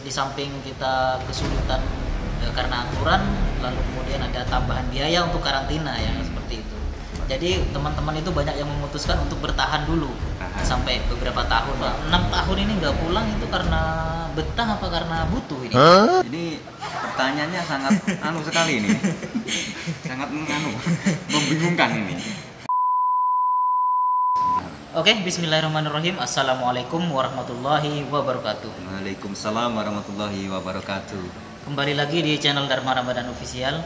di samping kita kesulitan karena aturan, lalu kemudian ada tambahan biaya untuk karantina ya, seperti itu. Jadi teman-teman itu banyak yang memutuskan untuk bertahan dulu sampai beberapa tahun. 6 tahun ini nggak pulang itu karena betah apa karena butuh ini? Ini pertanyaannya sangat sekali ini. Sangat membingungkan ini. Oke, bismillahirrahmanirrahim. Assalamualaikum warahmatullahi wabarakatuh. Waalaikumsalam warahmatullahi wabarakatuh. Kembali lagi di channel Dharma Ramadan Official.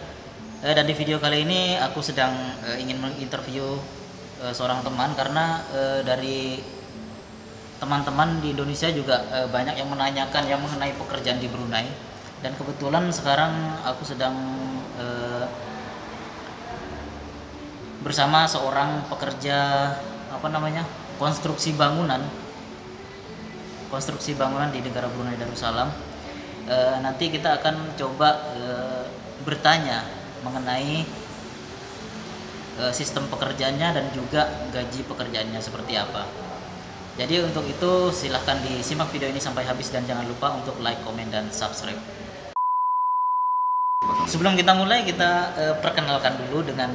Dan di video kali ini aku sedang ingin menginterview seorang teman karena dari teman-teman di Indonesia juga banyak yang menanyakan yang mengenai pekerjaan di Brunei. Dan kebetulan sekarang aku sedang bersama seorang pekerja konstruksi bangunan di negara Brunei Darussalam. Nanti kita akan coba bertanya mengenai sistem pekerjaannya dan juga gaji pekerjaannya seperti apa. Jadi untuk itu silahkan disimak video ini sampai habis dan jangan lupa untuk like, komen, dan subscribe. Sebelum kita mulai, kita perkenalkan dulu dengan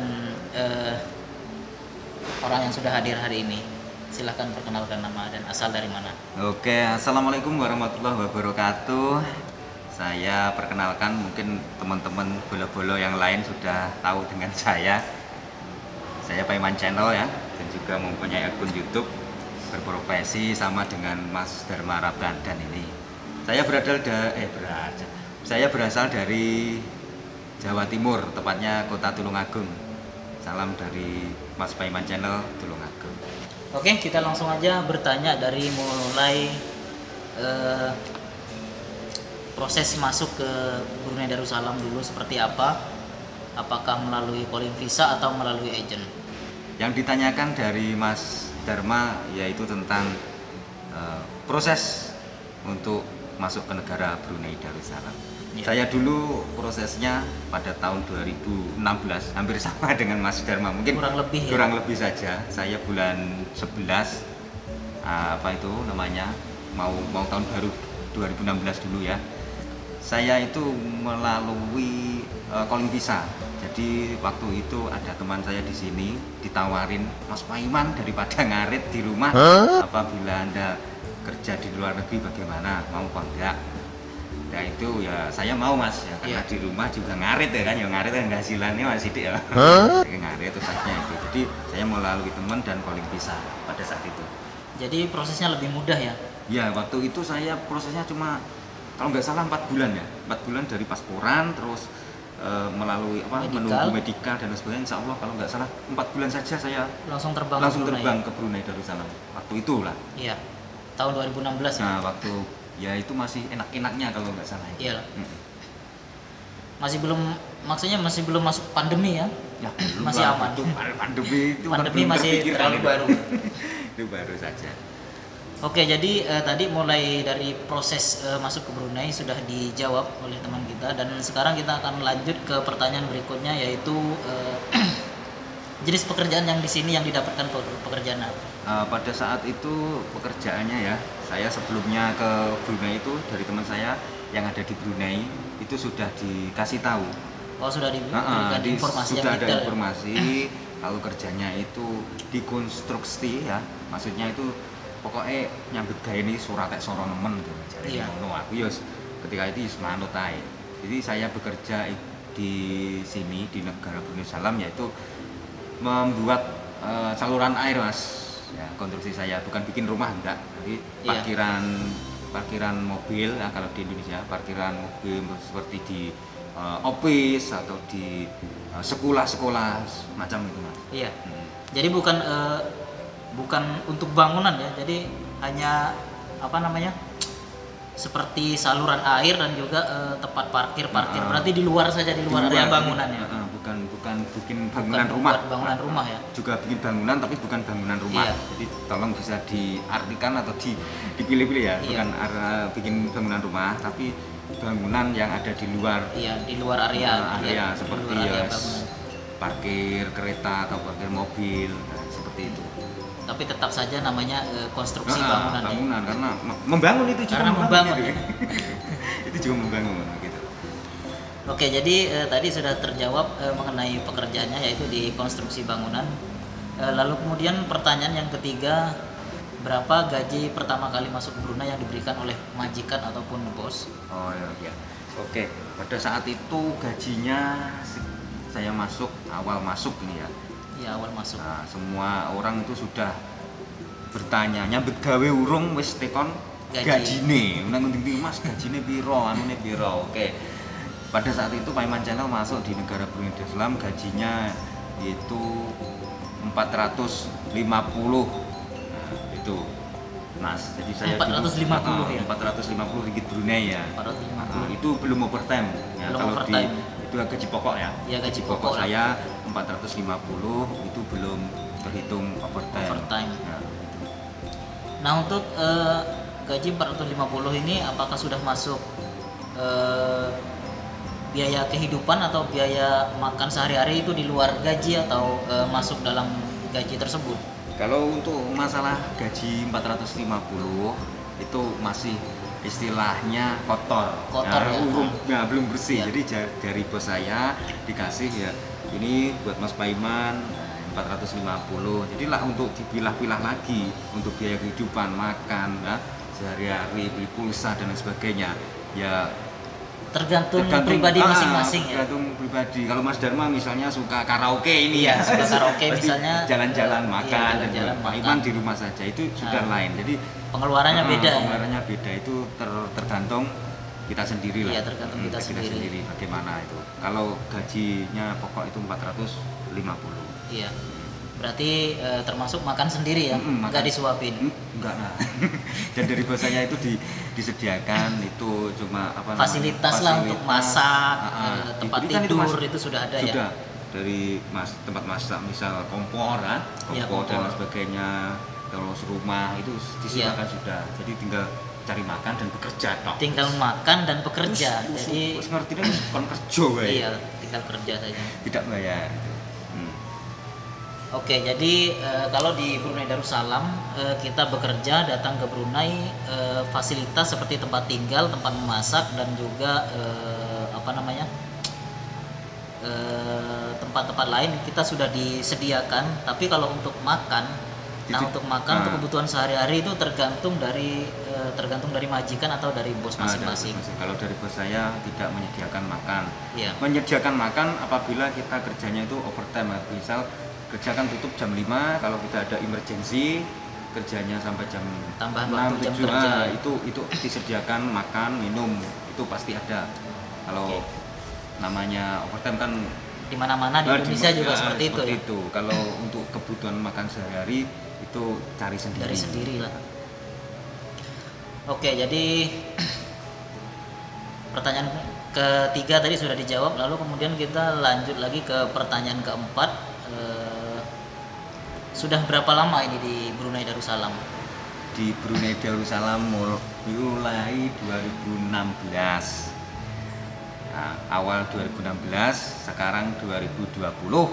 orang yang sudah hadir hari ini. Silahkan perkenalkan nama dan asal dari mana. Oke, assalamualaikum warahmatullahi wabarakatuh. Saya perkenalkan, mungkin teman-teman bolo-bolo yang lain sudah tahu dengan saya. Saya Paiman Channel ya, dan juga mempunyai akun YouTube berprofesi sama dengan Mas Dharma Ramadan ini. Saya berasal dari Jawa Timur, tepatnya Kota Tulungagung. Salam dari Mas Paiman Channel Tulungagung. Oke, kita langsung aja bertanya dari mulai proses masuk ke Brunei Darussalam dulu seperti apa? Apakah melalui calling visa atau melalui agent? Yang ditanyakan dari Mas Dharma yaitu tentang proses untuk masuk ke negara Brunei Darussalam. Ya. Saya dulu prosesnya pada tahun 2016, hampir sama dengan Mas Dharma, mungkin kurang lebih saja. Saya bulan 11 mau tahun baru 2016 dulu ya. Saya itu melalui calling visa. Jadi waktu itu ada teman saya di sini ditawarin, Mas Paiman, daripada ngarit di rumah, apabila Anda kerja di luar negeri bagaimana, mau apa enggak? Nah itu ya saya mau Mas ya, karena di rumah juga ngarit ya kan, ya ngarit kan hasilannya masih ya. Ngarit itu saja itu. Jadi saya melalui teman dan calling visa pada saat itu. Jadi prosesnya lebih mudah ya? Ya, waktu itu saya prosesnya cuma kalau nggak salah 4 bulan ya, 4 bulan dari pasporan, terus melalui menunggu medikal dan sebagainya. Insya Allah kalau nggak salah 4 bulan saja saya langsung terbang ke Brunei Darussalam. Waktu itu lah. Iya, tahun 2016 ya. Nah waktu ya itu masih enak-enaknya kalau nggak salah. Iya. Masih belum masuk pandemi ya? Ya masih aman. Pandemi masih terlalu baru. Itu baru saja. Oke, jadi tadi mulai dari proses masuk ke Brunei sudah dijawab oleh teman kita, dan sekarang kita akan lanjut ke pertanyaan berikutnya, yaitu jenis pekerjaan yang di sini yang didapatkan pekerjaan apa? Pada saat itu pekerjaannya ya, saya sebelumnya ke Brunei itu dari teman saya yang ada di Brunei itu sudah dikasih tahu. Oh, sudah diberikan informasi sudah yang ada detail. Informasi kalau kerjanya itu dikonstruksi ya, maksudnya itu pokoknya nyambut gawe ini surat kayak soro nemen gitu. Jadi ngono aku yos ketika itu manut ae. Jadi saya bekerja di sini di negara Brunei Darussalam yaitu membuat saluran air Mas. Ya, konstruksi saya bukan bikin rumah enggak. Jadi parkiran mobil ya, kalau di Indonesia parkiran mobil seperti di office atau di sekolah-sekolah macam itu Mas. Iya. Jadi bukan untuk bangunan ya, jadi hanya seperti saluran air dan juga tempat parkir. Berarti di luar saja, di luar area bangunannya. Bukan bikin bangunan rumah. Bangunan rumah ya. Juga bikin bangunan tapi bukan bangunan rumah. Iya. Jadi tolong bisa diartikan atau dipilih-pilih ya. Bukan bikin bangunan rumah tapi bangunan yang ada di luar. Iya, di luar area seperti parkir kereta atau parkir mobil, seperti itu. Tapi tetap saja namanya konstruksi bangunan. Bangunan ya? Karena membangun itu juga. Karena membangun. Ya. berjuang membangun gitu. Oke, jadi tadi sudah terjawab mengenai pekerjaannya, yaitu di konstruksi bangunan. Lalu kemudian pertanyaan yang ketiga, berapa gaji pertama kali masuk Brunei yang diberikan oleh majikan ataupun bos? Oh iya. Oke, pada saat itu gajinya saya awal masuk ini ya. Ya, awal masuk. Nah, semua orang itu sudah bertanya, nyambut gawe urung wis tekon gajine. Nang ngendi Mas, gajine piro, anune piro. Oke. Pada saat itu Paiman Channel masuk di negara Brunei Darussalam, gajinya itu 450. Nah, itu Mas, jadi saya 450 ya? 450 ringgit Brunei ya. 450. Itu belum overtime ya. Belum Kalau overtime. itu gaji pokok ya. Ya, gaji pokok saya 450 itu belum terhitung overtime. Ya. Nah, untuk gaji 450 ini apakah sudah masuk biaya kehidupan atau biaya makan sehari-hari itu di luar gaji atau masuk dalam gaji tersebut? Kalau untuk masalah gaji 450 itu masih istilahnya kotor ya, belum bersih ya. Jadi dari bos saya dikasih ya, ini buat Mas Paiman 450, jadilah untuk dipilah-pilah lagi untuk biaya kehidupan, makan ya, sehari-hari, beli pulsa dan lain sebagainya ya, tergantung pribadi masing-masing ya. Tergantung pribadi. Kalau Mas Dharma misalnya suka karaoke ini ya, suka karaoke misalnya, jalan-jalan makan, iya, jalan-jalan Pak Iman di rumah saja itu sudah lain. Jadi pengeluarannya beda. Pengeluarannya beda itu tergantung kita sendiri lah. Iya, tergantung kita sendiri. Bagaimana itu. Kalau gajinya pokok itu 450. Iya. Berarti termasuk makan sendiri ya, nggak disuapin? Enggak lah. Dan dari bos saya itu disediakan itu cuma fasilitas lah untuk masak, tempat tidur itu sudah ada ya? Sudah, dari tempat masak misal kompor kan, kompor dan lain sebagainya, terus rumah itu disediakan sudah. Jadi tinggal cari makan dan bekerja toh. Tinggal makan dan bekerja. Jadi ngerti kan bukan kerja kayak. Iya, tinggal kerja saja. Tidak bayar. Oke, jadi kalau di Brunei Darussalam kita bekerja, datang ke Brunei, fasilitas seperti tempat tinggal, tempat memasak dan juga tempat-tempat lain kita sudah disediakan. Tapi kalau untuk makan, untuk kebutuhan sehari-hari itu tergantung dari majikan atau dari bos masing-masing. Kalau dari bos saya tidak menyediakan makan. Ya. Menyediakan makan apabila kita kerjanya itu overtime, misal kerjakan tutup jam 5, kalau kita ada emergency kerjanya sampai jam tambah 6, jam 7, kerja. Itu disediakan makan, minum, itu pasti ada. Kalau namanya overtime kan di mana-mana di Indonesia juga seperti itu ya. Kalau untuk kebutuhan makan sehari itu cari sendiri. Dari sendiri lah. Oke, jadi pertanyaan ketiga tadi sudah dijawab, lalu kemudian kita lanjut lagi ke pertanyaan keempat. Sudah berapa lama ini di Brunei Darussalam? Di Brunei Darussalam mulai 2016. Nah, awal 2016, sekarang 2020.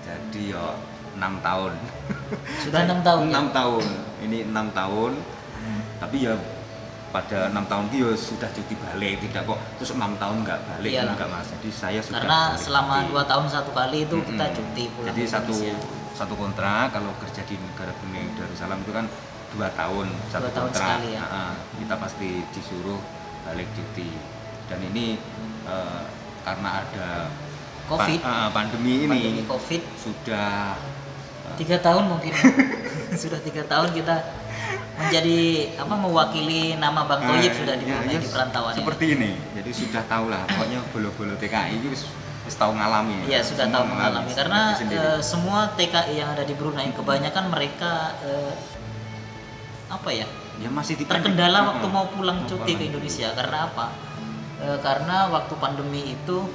Jadi 6 tahun. Sudah 6 tahun. 6 tahun. Ini 6 tahun. Tapi ya pada 6 tahun itu ya sudah cuti balik, tidak kok terus 6 tahun nggak balik. Enggak Mas. Jadi saya sudah karena selama 2 tahun satu kali itu kita cuti pulang. Jadi satu kontrak kalau kerja di negara Brunei Darussalam itu kan 2 tahun satu kontrak. Sekali, ya? Kita pasti disuruh balik cuti. Dan ini karena ada pandemi ini COVID sudah 3 tahun mungkin. Sudah 3 tahun kita menjadi mewakili nama Bang Thoyib sudah di perantauan. Seperti ini. Jadi sudah tahu lah pokoknya bolo-bolo TKI itu tahu ngalami. Iya, sudah tahu mengalami karena semua TKI yang ada di Brunei kebanyakan mereka masih terkendala waktu mau pulang cuti ke Indonesia. Karena apa? Karena waktu pandemi itu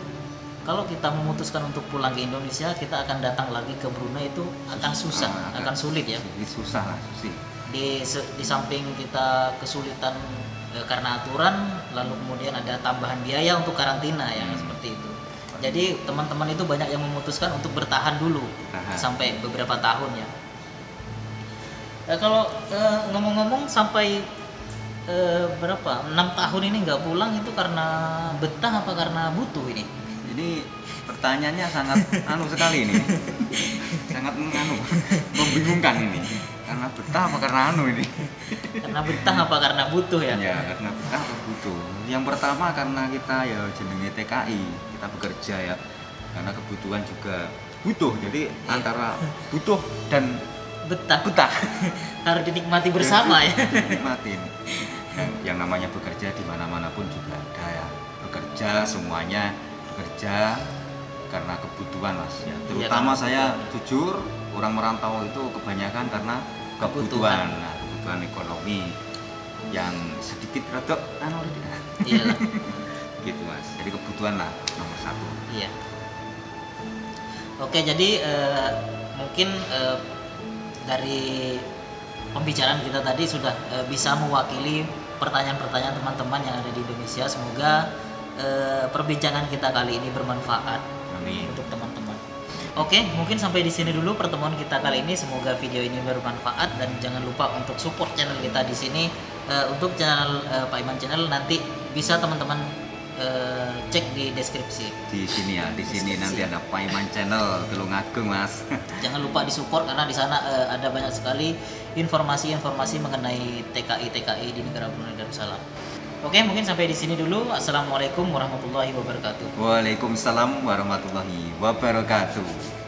kalau kita memutuskan untuk pulang ke Indonesia, kita akan datang lagi ke Brunei itu akan susah, akan sulit ya. Susah lah, Di samping kita kesulitan karena aturan, lalu kemudian ada tambahan biaya untuk karantina ya, seperti itu. Jadi teman-teman itu banyak yang memutuskan untuk bertahan dulu sampai beberapa tahun ya. Kalau ngomong-ngomong sampai berapa 6 tahun ini nggak pulang itu karena betah apa karena butuh ini? Ini pertanyaannya sangat anu sekali ini. Sangat membingungkan ini. Karena betah apa karena anu ini? Karena betah apa karena butuh ya? Ya, karena betah apa butuh. Yang pertama karena kita ya jenenge TKI, kita bekerja ya. Karena kebutuhan juga butuh. Jadi antara butuh dan betah harus dinikmati bersama ya. Dinikmatin. Yang namanya bekerja di mana-mana pun juga ada ya. Bekerja semuanya bekerja karena kebutuhan Mas ya. Terutama saya jujur orang merantau itu kebanyakan karena kebutuhan. Nah, kebutuhan ekonomi yang sedikit rada anu Iyalah. gitu Mas. Jadi kebutuhan lah nomor satu. Iya. Oke, jadi mungkin dari pembicaraan kita tadi sudah bisa mewakili pertanyaan-pertanyaan teman-teman yang ada di Indonesia. Semoga perbincangan kita kali ini bermanfaat. Amin. Untuk teman-teman. Oke, mungkin sampai di sini dulu pertemuan kita kali ini. Semoga video ini bermanfaat dan jangan lupa untuk support channel kita di sini. Untuk channel Pak Iman Channel nanti bisa teman-teman cek di deskripsi. Di sini ya, di sini nanti ada Pak Iman Channel, Tulungagung Mas. Jangan lupa disupport karena di sana ada banyak sekali informasi-informasi mengenai TKI di negara Brunei Darussalam. Oke, mungkin sampai di sini dulu. Assalamualaikum warahmatullahi wabarakatuh. Waalaikumsalam warahmatullahi wabarakatuh.